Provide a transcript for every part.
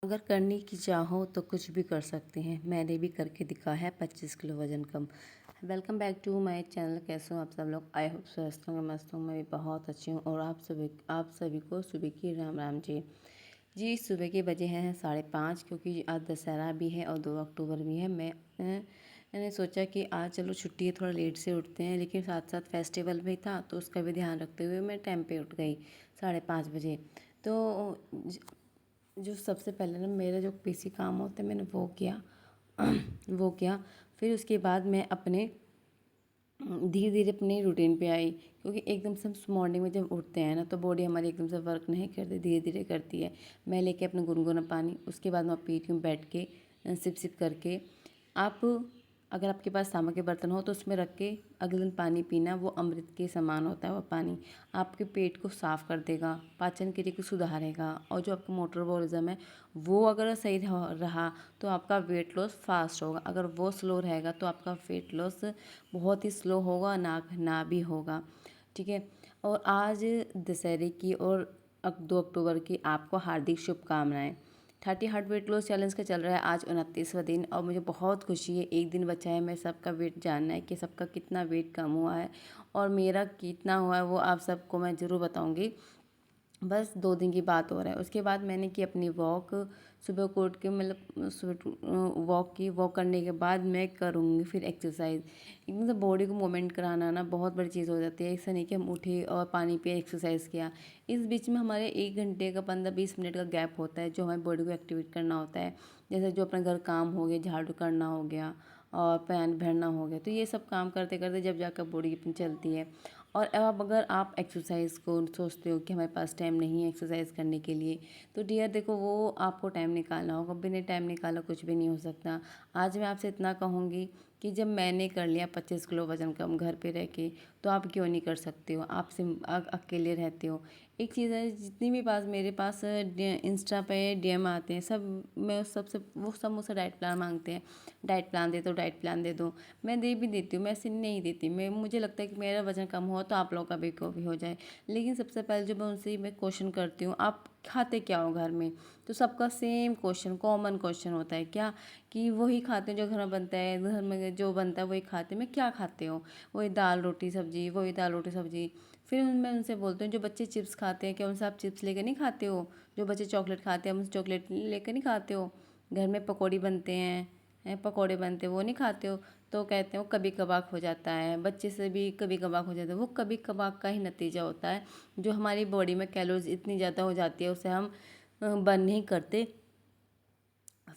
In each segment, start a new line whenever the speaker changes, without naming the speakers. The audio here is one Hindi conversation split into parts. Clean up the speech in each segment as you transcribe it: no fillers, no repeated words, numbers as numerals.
अगर करने की चाहो तो कुछ भी कर सकते हैं। मैंने भी करके दिखा है 25 किलो वज़न कम। Welcome back to my channel. कैसे हो आप सब लोग? आई होप स्वस्थ होंगे, मस्त हूँ। मैं भी बहुत अच्छी हूँ और आप सभी को सुबह की राम राम जी। जी, सुबह के बजे हैं 5:30 क्योंकि आज दशहरा भी है और 2 अक्टूबर भी है। मैंने सोचा कि आज चलो छुट्टी है, थोड़ा लेट से उठते हैं, लेकिन साथ साथ फेस्टिवल भी था तो उसका भी ध्यान रखते हुए मैं टाइम पे उठ गई 5:30 बजे। तो जो सबसे पहले ना मेरा जो बेसिक काम होता है मैंने वो किया। वो किया। फिर उसके बाद मैं अपने धीरे धीरे अपने रूटीन पे आई, क्योंकि एकदम से हम मॉर्निंग में जब उठते हैं ना तो बॉडी हमारी एकदम से वर्क नहीं करती, धीरे धीरे करती है। मैं लेके अपना गुनगुना पानी, उसके बाद मैं पीती हूँ बैठ के सिप सिप करके। आप अगर आपके पास तांबा के बर्तन हो तो उसमें रख के अगले दिन पानी पीना, वो अमृत के समान होता है। वो पानी आपके पेट को साफ़ कर देगा, पाचन क्रिया को सुधारेगा, और जो आपका मेटाबॉलिज्म है वो अगर सही रहा तो आपका वेट लॉस फास्ट होगा। अगर वो स्लो रहेगा तो आपका वेट लॉस बहुत ही स्लो होगा, ना भी होगा। ठीक है। और आज दशहरे की और 2 अक्टूबर की आपको हार्दिक शुभकामनाएं। 30 हार्ट वेट लॉस चैलेंज का चल रहा है आज 29वां दिन, और मुझे बहुत खुशी है। एक दिन बचा है, मैं सबका वेट जानना है कि सबका कितना वेट कम हुआ है और मेरा कितना हुआ है, वो आप सबको मैं ज़रूर बताऊंगी। बस 2 दिन की बात हो रहा है। उसके बाद मैंने की अपनी वॉक। सुबह को उठ के मतलब सुबह वॉक करने के बाद मैं करूँगी फिर एक्सरसाइज। एकदम से बॉडी को मूवमेंट कराना ना बहुत बड़ी चीज़ हो जाती है। ऐसा नहीं कि हम उठे और पानी पिए, एक्सरसाइज किया। इस बीच में हमारे 1 घंटे का 15-20 मिनट का गैप होता है जो हमारी बॉडी को एक्टिवेट करना होता है। जैसे जो अपना घर काम हो गया, झाड़ू करना हो गया और पैन भरना हो गया, तो ये सब काम करते करते जब जाकर बॉडी अपनी चलती है। और अब अगर आप एक्सरसाइज को सोचते हो कि हमारे पास टाइम नहीं है एक्सरसाइज करने के लिए, तो डियर देखो, वो आपको टाइम निकालना होगा। बिना टाइम निकाला कुछ भी नहीं हो सकता। आज मैं आपसे इतना कहूँगी कि जब मैंने कर लिया 25 किलो वज़न कम घर पे रह के, तो आप क्यों नहीं कर सकते हो? आप अकेले रहते हो। एक चीज़ है, जितनी भी मेरे पास इंस्टा पे डीएम आते हैं, सब मैं उस सबसे वो सब मुझसे डाइट प्लान मांगते हैं। डाइट प्लान दे दो, डाइट प्लान दे दो। मैं दे भी देती हूँ, मैं ऐसे नहीं देती। मुझे लगता है कि मेरा वज़न कम हो तो आप लोगों का भी को भी हो जाए। लेकिन सबसे पहले जो मैं क्वेश्चन करती हूँ, आप खाते क्या हो घर में? तो सबका सेम क्वेश्चन, कॉमन क्वेश्चन होता है क्या, कि वही खाते हैं जो घर में बनता है, घर में जो बनता है वही खाते हैं। मैं क्या खाते हो? वही दाल रोटी सब्जी, वही दाल रोटी सब्जी। फिर मैं उनसे बोलती हूँ, जो बच्चे चिप्स खाते हैं क्या उनसे आप चिप्स लेकर नहीं खाते हो? जो बच्चे चॉकलेट खाते हैं उनसे चॉकलेट लेकर नहीं खाते हो? घर में पकौड़ी बनते हैं, पकौड़े बनते हैं, वो नहीं खाते हो? तो कहते हो कभी कभार हो जाता है, बच्चे से भी कभी कभार हो जाता है। वो कभी कभार का ही नतीजा होता है। जो हमारी बॉडी में कैलोरीज इतनी ज़्यादा हो जाती है उसे हम बर्न नहीं करते,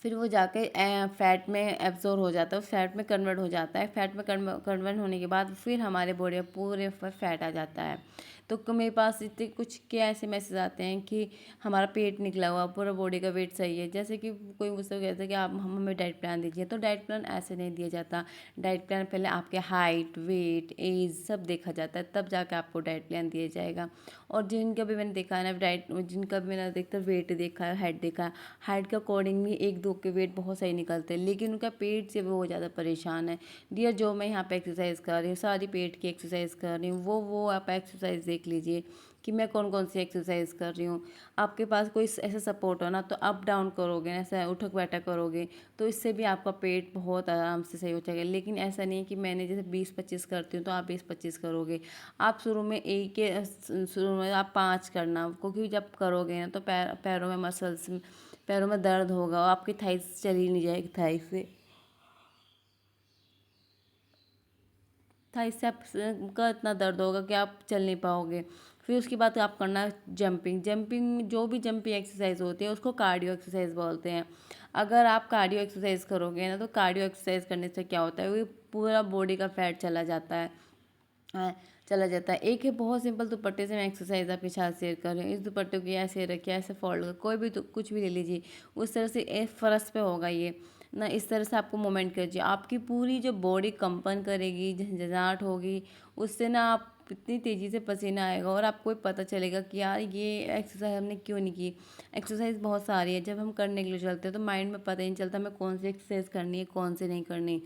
फिर वो जाके फैट में एब्जॉर्ब हो जाता है, फैट में कन्वर्ट हो जाता है। फैट में कन्वर्ट होने के बाद फिर हमारे बॉडी में पूरे फैट आ जाता है। तो मेरे पास इतने कुछ क्या ऐसे मैसेज आते हैं कि हमारा पेट निकला हुआ, पूरा बॉडी का वेट सही है। जैसे कि कोई मुझसे कहता है कि आप हमें डाइट प्लान दीजिए, तो डाइट प्लान ऐसे नहीं दिया जाता। डाइट प्लान पहले आपके हाइट, वेट, एज सब देखा जाता है, तब जाके आपको डाइट प्लान दिया जाएगा। और जिनका भी मैंने देखा है ना जिनका भी मैंने देखता वेट देखा है, हाइट देखा है, हाइट के अकॉर्डिंग भी 1-2 के वेट बहुत सही निकलते हैं, लेकिन उनका पेट से वो ज़्यादा परेशान है। डियर, जो मैं यहाँ पे एक्सरसाइज कर रही हूँ, सारी पेट की एक्सरसाइज कर रही हूँ, वो आप एक्सरसाइज देख लीजिए कि मैं कौन कौन सी एक्सरसाइज कर रही हूँ। आपके पास कोई ऐसा सपोर्ट हो ना, तो अप डाउन करोगे ना, ऐसा उठक बैठक करोगे, तो इससे भी आपका पेट बहुत आराम से सही हो जाएगा। लेकिन ऐसा नहीं है कि मैंने जैसे 20-25 करती हूँ तो आप 20-25 करोगे। आप शुरू में आप 5 करना, क्योंकि जब करोगे ना तो पैरों में मसल्स, पैरों में दर्द होगा और आपकी थाइस चली नहीं जाएगी। थाइस से आपका इतना दर्द होगा कि आप चल नहीं पाओगे। फिर उसके बाद आप करना जंपिंग। जो भी जंपिंग एक्सरसाइज होती है उसको कार्डियो एक्सरसाइज बोलते हैं। अगर आप कार्डियो एक्सरसाइज करोगे ना, तो कार्डियो एक्सरसाइज करने से क्या होता है, वो पूरा बॉडी का फैट चला जाता है। हाँ, चला जाता है। एक है बहुत सिंपल दुपट्टे से मैं एक्सरसाइज आपके साथ शेयर कर रही हूँ। इस दुपट्टे को ऐसे रखिए, ऐसे फोल्ड कर, कोई भी कुछ भी ले लीजिए, उस तरह से फर्श पे होगा ये ना, इस तरह से आपको मूवमेंट कीजिए। आपकी पूरी जो बॉडी कंपन करेगी, झंझनाहट होगी, उससे ना आप इतनी तेज़ी से पसीना आएगा और आपको भी पता चलेगा कि यार ये एक्सरसाइज हमने क्यों नहीं की। एक्सरसाइज बहुत सारी है, जब हम करने के लिए चलते हैं तो माइंड में पता ही नहीं चलता हमें कौन सी एक्सरसाइज करनी है, कौन सी नहीं करनी।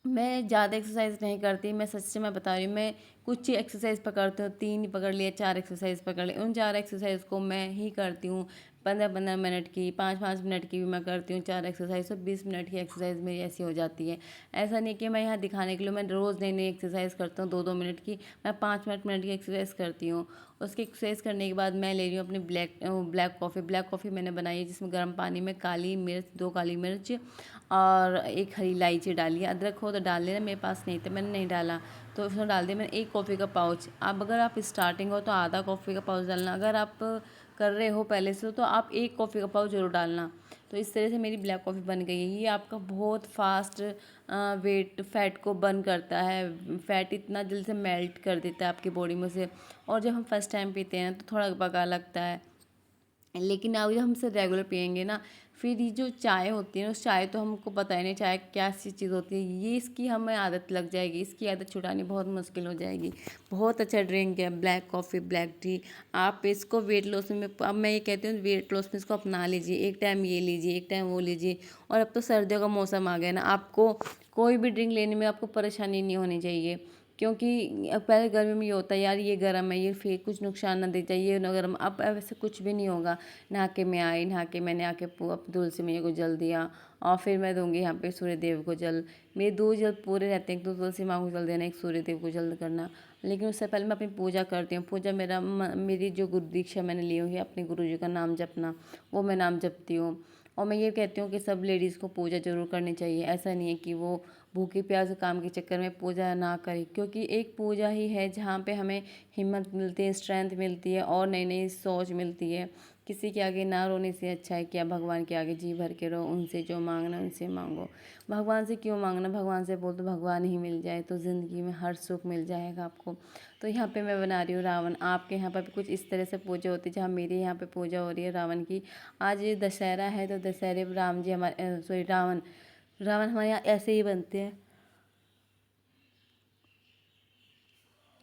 मैं ज़्यादा एक्सरसाइज नहीं करती, मैं सच से मैं बता रही हूँ। मैं कुछ ही एक्सरसाइज पकड़ती हूँ, 3 ही पकड़ लिया, 4 एक्सरसाइज पकड़ ली, उन 4 एक्सरसाइज को मैं ही करती हूँ। 15-15 मिनट की, 5-5 मिनट की भी मैं करती हूँ 4 एक्सरसाइज, तो 20 मिनट की एक्सरसाइज मेरी ऐसी हो जाती है। ऐसा नहीं कि मैं यहाँ दिखाने के लिए मैं रोज़ नई नई एक्सरसाइज करता हूँ 2-2 मिनट की, मैं 5 मिनट की एक्सरसाइज करती हूँ। उसकी एक्सरसाइज करने के बाद मैं ले रही हूँ अपनी ब्लैक कॉफ़ी मैंने बनाई है, जिसमें गर्म पानी में काली मिर्च, 2 काली मिर्च और 1 हरी इलायची डाली है। अदरक हो तो डाल लेना, मेरे पास नहीं था, मैंने नहीं डाला, तो उसमें डाल दिया मैंने 1 कॉफ़ी का पाउच। अब अगर आप स्टार्टिंग हो तो आधा कॉफ़ी का पाउच डालना, अगर आप कर रहे हो पहले से तो आप 1 कॉफ़ी का पाउच ज़रूर डालना। तो इस तरह से मेरी ब्लैक कॉफ़ी बन गई है। ये आपका बहुत फास्ट वेट फैट को बर्न करता है, फैट इतना जल्दी से मेल्ट कर देता है आपकी बॉडी में से। और जब हम फर्स्ट टाइम पीते हैं तो थोड़ा बका लगता है, लेकिन अब जब हमसे रेगुलर पियेंगे ना, फिर ये जो चाय होती है ना, उस चाय तो हमको पता ही नहीं चाय क्या सी चीज़ होती है, ये इसकी हमें आदत लग जाएगी, इसकी आदत छुड़ानी बहुत मुश्किल हो जाएगी। बहुत अच्छा ड्रिंक है ब्लैक कॉफ़ी, ब्लैक टी। आप इसको वेट लॉस में, अब मैं ये कहती हूँ वेट लॉस में इसको अपना लीजिए, एक टाइम ये लीजिए, एक टाइम वो लीजिए। और अब तो सर्दियों का मौसम आ गया ना, आपको कोई भी ड्रिंक लेने में आपको परेशानी नहीं होनी चाहिए, क्योंकि अब पहले गर्मी में ये होता है यार ये गर्म है, ये फिर कुछ नुकसान ना दे जाए, ये ना गर्म। अब वैसे कुछ भी नहीं होगा। नहा के मैं आई, नहा के मैंने आके तुलसी मैया को जल दिया, और फिर मैं दूंगी यहाँ पे सूर्य देव को जल। मेरे 2 जल पूरे रहते हैं, एक तो तुलसी माँ को जल देना, एक सूर्य देव को जल करना। लेकिन उससे पहले मैं अपनी पूजा करती हूँ। पूजा मेरी जो गुरु दीक्षा मैंने ली हुई है, अपने गुरु जी का नाम जपना, वो मैं नाम जपती हूँ। और मैं ये कहती हूँ कि सब लेडीज़ को पूजा ज़रूर करनी चाहिए। ऐसा नहीं है कि वो भूखे प्यासे काम के चक्कर में पूजा ना करें, क्योंकि एक पूजा ही है जहाँ पे हमें हिम्मत मिलती है, स्ट्रेंथ मिलती है और नई नई सोच मिलती है। किसी के आगे ना रोने से अच्छा है कि आप भगवान के आगे जी भर के रहो, उनसे जो मांगना उनसे मांगो। भगवान से क्यों मांगना, भगवान से बोल तो भगवान ही मिल जाए, तो ज़िंदगी में हर सुख मिल जाएगा आपको। तो यहाँ पे मैं बना रही हूँ रावण। आपके यहाँ पर भी कुछ इस तरह से पूजा होती है जहाँ मेरे यहाँ पे पूजा हो रही है रावण की। आज दशहरा है तो दशहरे में राम जी हमारे, सॉरी रावण, रावण हमारे यहाँ ऐसे ही बनते हैं।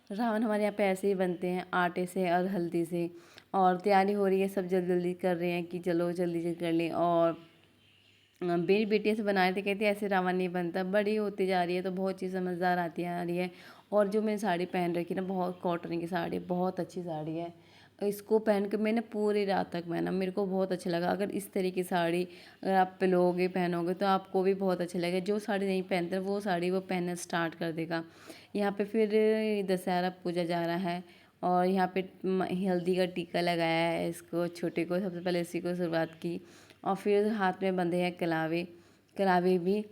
रावण हमारे यहाँ पे ऐसे ही बनते हैं, आटे से और हल्दी से। और तैयारी हो रही है, सब जल्दी जल्दी कर रहे हैं कि चलो जल्दी जल्दी कर लें। और मेरी बेटी से बनाए थे, कहती ऐसे रावण नहीं बनता। बड़ी होती जा रही है तो बहुत चीज़ समझदार आती आ रही है। और जो मैंने साड़ी पहन रखी ना, बहुत कॉटन की साड़ी, बहुत अच्छी साड़ी है। इसको पहन के मैंने पूरी रात तक पहना, मेरे को बहुत अच्छा लगा। अगर इस तरह की साड़ी अगर आप पिलोगे पहनोगे तो आपको भी बहुत अच्छा लगेगा। जो साड़ी नहीं पहनते वो साड़ी वो पहनना स्टार्ट कर देगा। यहाँ पे फिर दशहरा पूजा जा रहा है, और यहाँ पे हल्दी का टीका लगाया है इसको, छोटे को सबसे पहले इसी को शुरुआत की। और फिर हाथ में बंधे हैं कलावे, कलावे भी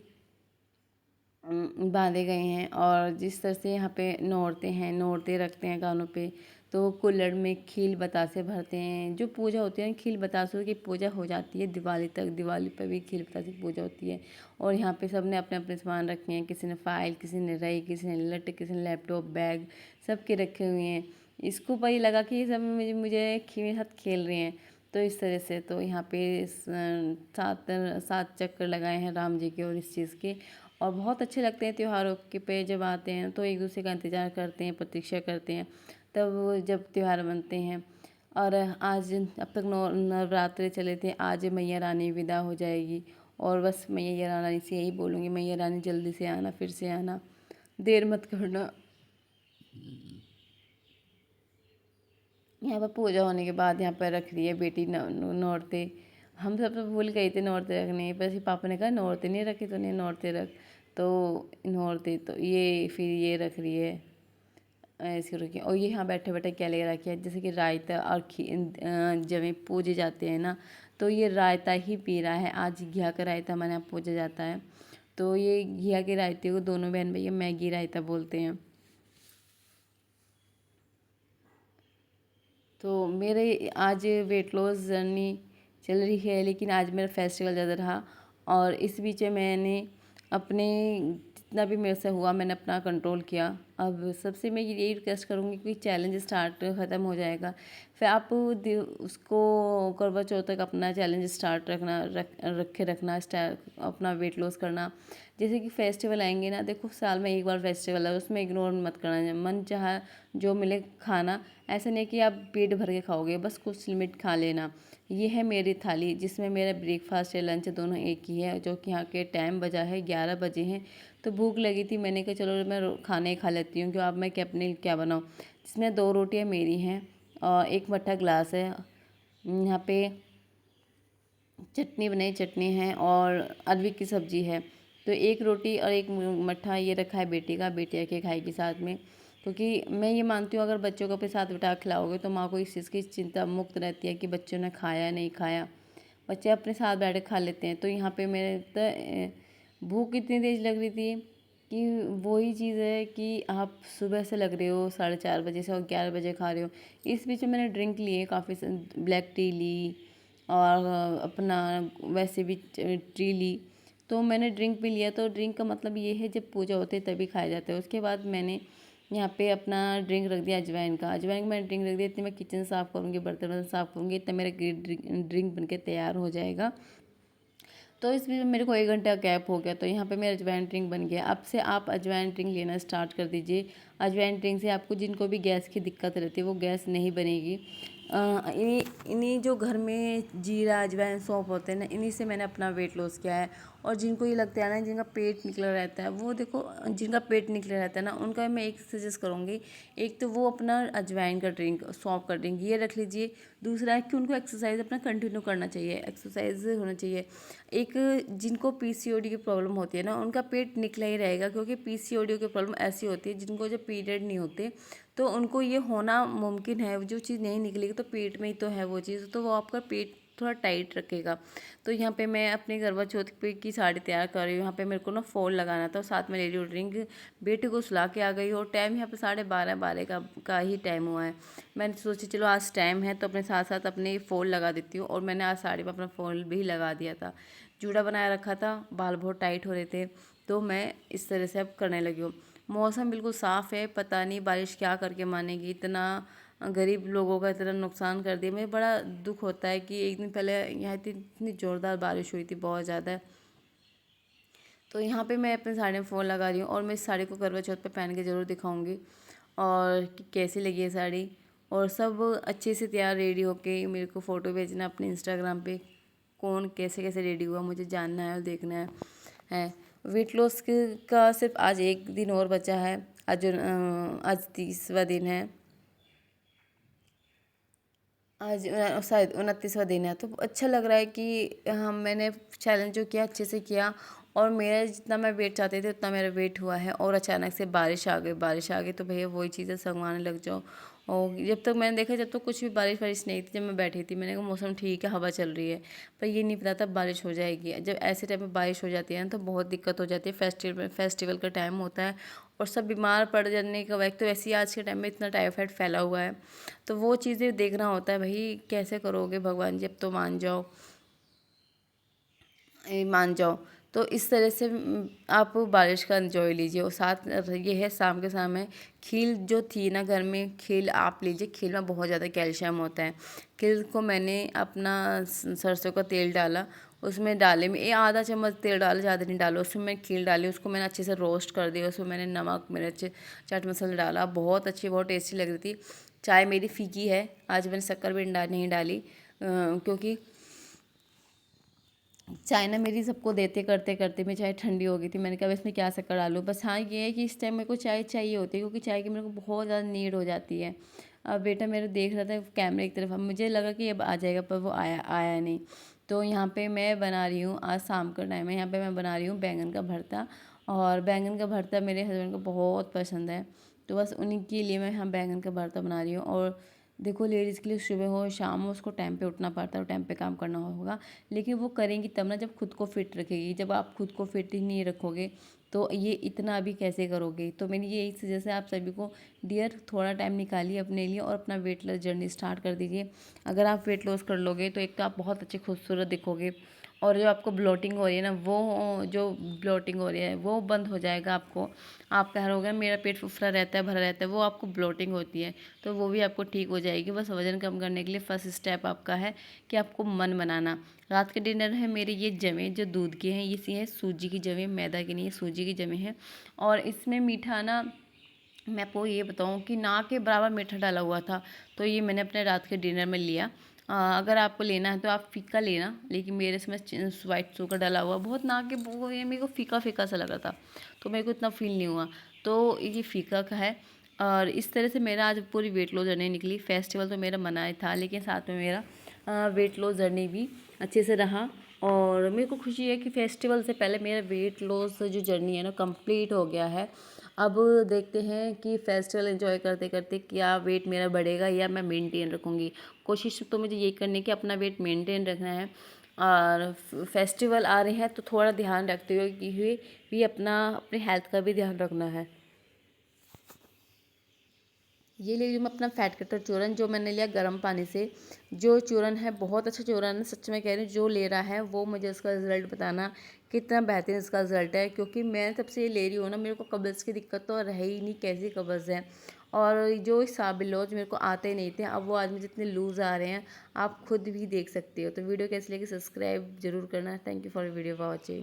बांधे गए हैं। और जिस तरह से यहाँ पे नौरते हैं, नौरते रखते हैं कानों पे, तो कुल्हड़ में खील बतासे भरते हैं। जो पूजा होती है खील बतासों की पूजा हो जाती है दिवाली तक, दिवाली पर भी खील बतासे की पूजा होती है। और यहाँ पे सब ने अपने अपने सामान रखे हैं, किसी ने फाइल, किसी ने रई, किसी ने लट, किसी ने लैपटॉप, बैग, सबके रखे हुए हैं। इसको वही लगा कि ये सब मुझे मुझे मेरे साथ खेल रहे हैं। तो इस तरह से तो यहाँ पे 7 चक्कर लगाए हैं राम जी के और इस चीज़ के। और बहुत अच्छे लगते हैं त्योहारों के पे जब आते हैं तो एक दूसरे का इंतज़ार करते हैं, प्रतीक्षा करते हैं, तब वो जब त्यौहार बनते हैं। और आज अब तक नवरात्रे चले थे, आज मैया रानी विदा हो जाएगी। और बस मैया रानी से यही बोलूँगी, मैया रानी जल्दी से आना, फिर से आना, देर मत करना। यहाँ पर पूजा होने के बाद यहाँ पर रख रही है बेटी नौरते। हम सब तो भूल गए थे नौरते रखने, बस ये पापा ने कहा नौरते नहीं रखे तो नहीं, नौरते रख। तो नौरते तो ये फिर ये रख रही है, ऐसे रखी। और ये यहाँ बैठे बैठे क्या ले रखी है, जैसे कि रायता और जब ये पूजे जाते हैं ना, तो ये रायता ही पी रहा है। आज घिया का रायता हमारे यहाँ पूजा जाता है, तो ये घिया के रायते को दोनों बहन भैया मैगी रायता बोलते हैं। तो मेरे आज वेट लॉस जर्नी चल रही है, लेकिन आज मेरा फेस्टिवल ज़्यादा रहा। और इस बीच में मैंने अपने जितना भी मेरे से हुआ मैंने अपना कंट्रोल किया। अब सबसे मैं यही रिक्वेस्ट करूँगी कि चैलेंज स्टार्ट ख़त्म हो जाएगा, फिर आप उसको करवा चौथ तक अपना चैलेंज स्टार्ट रखना अपना वेट लॉस करना। जैसे कि फेस्टिवल आएंगे ना, देखो साल में एक बार फेस्टिवल है, उसमें इग्नोर मत करना, मन चाहा जो मिले खाना। ऐसा नहीं कि आप पेट भर के खाओगे, बस कुछ लिमिट खा लेना। ये है मेरी थाली, जिसमें मेरा ब्रेकफास्ट है, लंच दोनों एक ही है। जो कि यहाँ के टाइम बजा है 11 बजे हैं, तो भूख लगी थी, मैंने कहा चलो मैं खाने ही खा लेती हूँ, क्यों अब मैं क्या अपने लिए क्या बनाऊँ। जिसमें 2 रोटियाँ मेरी हैं और 1 मट्ठा ग्लास है। यहाँ पे चटनी बनाई, चटनी है और अरवी की सब्ज़ी है। तो एक रोटी और एक मट्ठा ये रखा है बेटी का, बेटी आके खाएगी साथ में। क्योंकि मैं ये मानती हूँ अगर बच्चों को अपने साथ बिठा के खिलाओगे तो माँ को इस चीज़ की चिंता मुक्त रहती है कि बच्चों ने खाया नहीं खाया। बच्चे अपने साथ बैठ के खा लेते हैं। तो यहाँ पे मेरे तो भूख इतनी तेज़ लग रही थी कि वही चीज़ है कि आप सुबह से लग रहे हो 4:30 बजे से और 11 बजे खा रहे हो। इस बीच में मैंने ड्रिंक लिए काफ़ी, ब्लैक टी ली और अपना वैसे भी टी ली। तो मैंने ड्रिंक भी लिया। तो ड्रिंक का मतलब ये है जब पूजा होती है तभी खाया जाता है। उसके बाद मैंने यहाँ पे अपना ड्रिंक रख दिया अजवाइन का। अजवाइन का मैंने ड्रिंक रख दिया। इतनी मैं किचन साफ़ करूँगी, बर्तन वर्तन साफ़ करूँगी, इतना मेरा ड्रिंक बन के तैयार हो जाएगा। तो इस बीच में मेरे को 1 घंटे का गैप हो गया। तो यहाँ पे मेरा अजवाइन ड्रिंक बन गया। अब से आप अजवाइन ड्रिंक लेना स्टार्ट कर दीजिए। अजवाइन ड्रिंक से आपको जिनको भी गैस की दिक्कत रहती है वो गैस नहीं बनेगी। इन्हीं इन्हीं जो घर में जीरा अजवाइन सौंफ होते हैं ना, इन्हीं से मैंने अपना वेट लॉस किया है। और जिनको ये लगता है ना जिनका पेट निकला रहता है, वो देखो जिनका पेट निकला रहता है ना उनका मैं एक सजेस्ट करूँगी। एक तो वो अपना अजवाइन का ड्रिंक, सौंफ का ड्रिंक ये रख लीजिए। दूसरा है कि उनको एक्सरसाइज अपना कंटिन्यू करना चाहिए, एक्सरसाइज होना चाहिए। एक जिनको पीसीओडी की प्रॉब्लम होती है ना उनका पेट निकला ही रहेगा, क्योंकि पीसीओडी की प्रॉब्लम ऐसी होती है जिनको जब पीरियड नहीं होते तो उनको ये होना मुमकिन है। जो चीज़ नहीं निकलेगी तो पेट में ही तो है वो चीज़, तो वो आपका पेट थोड़ा टाइट रखेगा। तो यहाँ पे मैं अपने करवा चौथ पे की साड़ी तैयार कर रही हूँ। यहाँ पे मेरे को ना फॉल लगाना था और साथ में ले रही हूँ ड्रिंक। बेटे को सुला के आ गई और टाइम यहाँ पे 12:30 का ही टाइम हुआ है। मैंने सोची चलो आज टाइम है तो अपने साथ साथ अपने फॉल लगा देती हूँ। और मैंने आज साड़ी में अपना फॉल भी लगा दिया था। जूड़ा बनाया रखा था, बाल बहुत टाइट हो रहे थे, तो मैं इस तरह से अब करने लगी हूँ। मौसम बिल्कुल साफ़ है, पता नहीं बारिश क्या करके मानेगी। इतना गरीब लोगों का इतना नुकसान कर दिया। मुझे बड़ा दुख होता है कि एक दिन पहले यहाँ इतनी ज़ोरदार बारिश हुई थी, बहुत ज़्यादा। तो यहाँ पे मैं अपने साड़ी में फ़ोन लगा रही हूँ और मैं इस साड़ी को करवा चौथ पे पहन के ज़रूर दिखाऊंगी और कि कैसी लगी है साड़ी। और सब अच्छे से तैयार रेडी होके मेरे को फ़ोटो भेजना अपने इंस्टाग्राम पे, कौन कैसे कैसे रेडी हुआ मुझे जानना है और देखना है। वेट लॉस का सिर्फ आज एक दिन और बचा है। आज 30वां दिन है। आज शायद 29वां दिन है। तो अच्छा लग रहा है कि हम मैंने चैलेंज जो किया अच्छे से किया और मेरा जितना मैं वेट चाहती थी उतना मेरा वेट हुआ है। और अचानक से बारिश आ गई, बारिश आ गई तो भैया वही चीज़ें संगवाने लग जाओ। और जब तक मैंने देखा जब तक कुछ भी बारिश वारिश नहीं थी, जब मैं बैठी थी मैंने कहा मौसम ठीक है, हवा चल रही है, पर ये नहीं पता था बारिश हो जाएगी। जब ऐसे टाइम में बारिश हो जाती है ना तो बहुत दिक्कत हो जाती है। फेस्टिवल का टाइम होता है और सब बीमार पड़ जाने का वक्त, तो वैसे ही आज के टाइम में इतना टाइफाइड फैला हुआ है। तो वो चीज़ें देखना होता है भाई, कैसे करोगे भगवान जी, अब तो मान जाओ, मान जाओ। तो इस तरह से आप बारिश का एंजॉय लीजिए। और साथ ये है शाम के समय खील जो थी ना घर में, खील आप लीजिए। खील में बहुत ज़्यादा कैल्शियम होता है। खील को मैंने अपना सरसों का तेल डाला, उसमें डाले में आधा चम्मच तेल डाला, ज़्यादा नहीं डालो। उसमें मैं खील डाली, उसको मैंने अच्छे से रोस्ट कर दिया। उसमें मैंने नमक मिर्च चाट मसाला डाला, बहुत अच्छी बहुत टेस्टी लग रही थी। चाय मेरी फीकी है, आज मैंने शक्कर भी नहीं डाली क्योंकि चाय ना मेरी सबको देते करते करते मैं चाय ठंडी हो गई थी। मैंने कहा इसमें क्या शक्कर डालूँ। बस हाँ ये है कि इस टाइम मेरे को चाय चाहिए होती है, क्योंकि चाय की मेरे को बहुत ज़्यादा नीड हो जाती है। अब बेटा मेरा देख रहा था कैमरे की तरफ, अब मुझे लगा कि अब आ जाएगा, पर वो आया आया नहीं। तो यहाँ पे मैं बना रही हूँ, आज शाम का टाइम है, यहाँ पे मैं बना रही हूँ बैंगन का भरता। और बैंगन का भरता मेरे हस्बैंड को बहुत पसंद है, तो बस उन्हीं के लिए मैं यहाँ बैंगन का भरता बना रही हूँ। और देखो लेडीज़ के लिए सुबह हो शाम हो उसको टाइम पे उठना पड़ता है और टाइम पे काम करना होगा। लेकिन वो करेंगी तब ना जब खुद को फिट रखेगी। जब आप खुद को फिट ही नहीं रखोगे तो ये इतना भी कैसे करोगे। तो मेरी यही सजेशन है आप सभी को, डियर थोड़ा टाइम निकालिए अपने लिए और अपना वेट लॉस जर्नी स्टार्ट कर दीजिए। अगर आप वेट लॉस कर लोगे तो एक तो आप बहुत अच्छे खूबसूरत दिखोगे, और जो आपको ब्लोटिंग हो रही है ना, वो जो ब्लोटिंग हो रही है वो बंद हो जाएगा। आपको आप कह रहे हो मेरा पेट फुफरा रहता है, भरा रहता है, वो आपको ब्लोटिंग होती है तो वो भी आपको ठीक हो जाएगी। बस वजन कम करने के लिए फर्स्ट स्टेप आपका है कि आपको मन बनाना। रात के डिनर है मेरे ये जमे जो दूध के हैं, ये है सूजी की जमे, मैदा की नहीं है, सूजी की जमे हैं। और इसमें मीठा ना मैं आपको ये बताऊं कि ना के बराबर मीठा डाला हुआ था। तो ये मैंने अपने रात के डिनर में लिया। अगर आपको लेना है तो आप फीका लेना, लेकिन मेरे इसमें वाइट शुगर डाला हुआ बहुत ना के वो ये मेरे को फीका फीका सा लगा था, तो मेरे को इतना फील नहीं हुआ। तो ये फीका का है। और इस तरह से मेरा आज पूरी वेट लॉस जर्नी निकली। फेस्टिवल तो मेरा मना ही था, लेकिन साथ में मेरा वेट लॉस जर्नी भी अच्छे से रहा। और मेरे को खुशी है कि फेस्टिवल से पहले मेरा वेट लॉस जो जर्नी है ना कंप्लीट हो गया है। अब देखते हैं कि फेस्टिवल एंजॉय करते करते क्या वेट मेरा बढ़ेगा या मैं मेंटेन रखूँगी। कोशिश तो मुझे यही करनी है कि अपना वेट मेंटेन रखना है। और फेस्टिवल आ रहे हैं तो थोड़ा ध्यान रखते हुए भी अपनी हेल्थ का भी ध्यान रखना है। ये ले रही हूँ मैं अपना फैट कटर चूरन, जो मैंने लिया गर्म पानी से। जो चूरन है बहुत अच्छा चूरन है, सच में कह रही हूँ। जो ले रहा है वो मुझे उसका रिज़ल्ट बताना कितना बेहतरीन इसका रिज़ल्ट है, क्योंकि मैं तब से ये ले रही हूँ ना, मेरे को कब्ज़ की दिक्कत तो रह ही नहीं, कैसी कब्ज़ है। और जो साबिलोज मेरे को आते नहीं थे, अब वो आज मुझे इतने लूज़ आ रहे हैं, आप खुद भी देख सकते हो। तो वीडियो कैसी लगी सब्सक्राइब जरूर करना। Thank you for video watching.